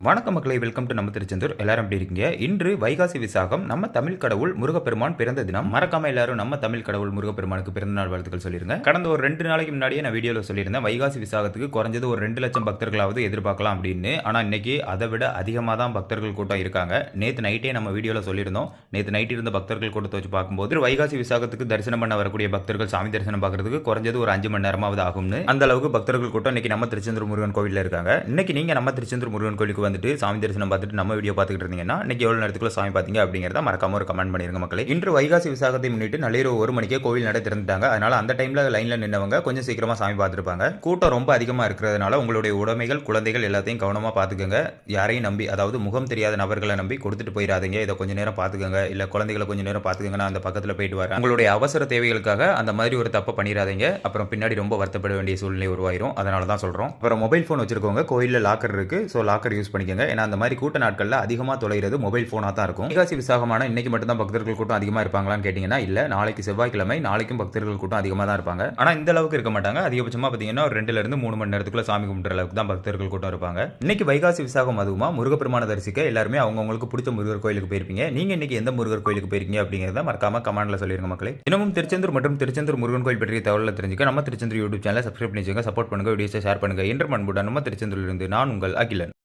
வணக்கம் மக்களை, welcome to நம்ம திருச்செந்தூர். எல்லாரும் எப்படி இருக்கீங்க? இன்று வைகாசி விசாகம், நம்ம தமிழ் கடவுள் முருகப்பெருமான் பிறந்த தினம். மறக்காம எல்லாரும் நம்ம தமிழ் கடவுள் முருகப்பெருமானுக்கு பிறந்த நாள் வாழ்த்துக்கள் சொல்லிருங்க. கடந்த ஒரு 2 நாளைக்கு முன்னாடியே நான் வீடியோல சொல்லியிருந்தேன், வைகாசி விசாகத்துக்கு குறைஞ்சது ஒரு 2 லட்சம் பக்தர்களாவது எதிர்பார்க்கலாம் அப்படின்னு. ஆனா இன்னைக்கு அதை விட அதிகமாக தான் பக்தர்கள் கூட்டம் இருக்காங்க. நேற்று நைட்டே நம்ம வீடியோல சொல்லியிருந்தோம். நேற்று நைட் இருந்த பக்தர்கள் கூட்டத்தை வச்சு பார்க்கும்போது வைகாசி விசாகத்துக்கு தரிசனம் பண்ண வரக்கூடிய பக்தர்கள் சாமி தரிசனம் பார்க்கறதுக்கு குறைஞ்சது ஒரு 5 மணி நேரமாவது ஆகும்னு. அந்த அளவுக்கு பக்தர்கள் கூட்டம் இன்னைக்கு நம்ம திருச்செந்தூர் முருகன் கோவிலில் இருக்காங்க. இன்னைக்கு நீங்க நம்ம திருச்செந்தூர் முருகன் கோவிலுக்கு வந்துட்டு சாமி தரிசனம் பார்த்துட்டு நம்ம வீடியோ பார்த்துக்கிட்டு இருந்தீங்கன்னா இன்னைக்கு எவ்வளவு நேரத்துக்குள்ள சாமி பார்த்தீங்க அப்படிங்கறத மறக்காம ஒரு கமெண்ட் பண்ணிருங்க மக்களே. இன்று வைகாசி விசாகத்தை முன்னிட்டு நள்ளிரவு 1 மணிக்கே கோவில் நட திறந்துட்டாங்க. அதனால அந்த டைம்ல லைன்ல நின்னவங்க கொஞ்சம் சீக்கிரமா சாமி பார்த்துருப்பாங்க. கூட்டம் ரொம்ப அதிகமா இருக்கிறதுனால உங்களுடைய உடைமைகள், குழந்தைகள் எல்லாத்தையும் கவனமா பார்த்துக்கோங்க. யாரையும் நம்பி, அதாவது முகம் தெரியாத நபர்களை நம்பி கொடுத்துட்டு போயிடாதீங்க. இதை கொஞ்ச நேரம் பார்த்துக்கோங்க. இல்ல குழந்தைகளை கொஞ்ச நேரம் பார்த்துக்கோங்கன்னா அந்த பக்கத்துல போயிட்டு வரேன், உங்களுடைய அவசர தேவைகளுக்காக அந்த மாதிரி ஒரு தப்பை பண்ணிடாதீங்க. அப்புறம் பின்னாடி ரொம்ப வருத்தப்பட வேண்டிய சூழ்நிலை உருவாயிரும். அதனால தான் சொல்றோம். அப்புறம் மொபைல் போன் வச்சிருக்கவங்க, கோயில்ல லாக்கர் இருக்கு, ஸோ லாக்கர் யூஸ் பண்ணிக்கோங்க. ஏன்னா அந்த மாதிரி கூட்ட நாட்கள்ல அதிகமாக தொலைகிறது மொபைல் போனா தான் இருக்கும். வைகாசி விசாகமான இன்னைக்கு மட்டும் தான் பக்தர்கள் கூட்டம் அதிகமா இருப்பாங்களான்னு கேட்டீங்கன்னா இல்ல. நாளைக்கு செவ்வாய்க்கிழமை, நாளைக்கும் பக்தர்கள் கூட்டம் அதிகமாக தான் இருப்பாங்க. ஆனா இந்த அளவுக்கு இருக்க மாட்டாங்க. அதிகபட்சமா பாத்தீங்கன்னா ஒரு 2 ல இருந்து 3 மணி நேரத்துக்குள்ள சாமி கும்பிடுற அளவுக்கு தான் பக்தர்கள் கூட்டம் இருப்பாங்க. இன்னைக்கு வைகாசி விசாகம் அதுவுமா முருகப்பெருமான தரிசிக்க எல்லாருமே அவங்களுக்கு பிடிச்ச முருகர் கோயிலுக்கு போயிருப்பீங்க. நீங்க இன்னைக்கு எந்த முருகர் கோயிலுக்கு போயிருக்கீங்க அப்படிங்கறத மறக்காம கமெண்ட்ல சொல்லிருங்க மக்களே. இன்னமும் திருச்செந்தூர் மற்றும் திருச்செந்தூர் முருகன் கோயில் பற்றிய தகவலை தெரிஞ்சுக்க நம்ம திருச்செந்தூர் யூடியூப் சேனலை சப்ஸ்கிரைப் பண்ணி வச்சுங்க, சப்போர்ட் பண்ணுங்க, வீடியோஸை ஷேர் பண்ணுங்க. இன்று மண்புடன் நம்ம திருச்செந்தூரிலிருந்து நான் உங்கள் அகிலன்.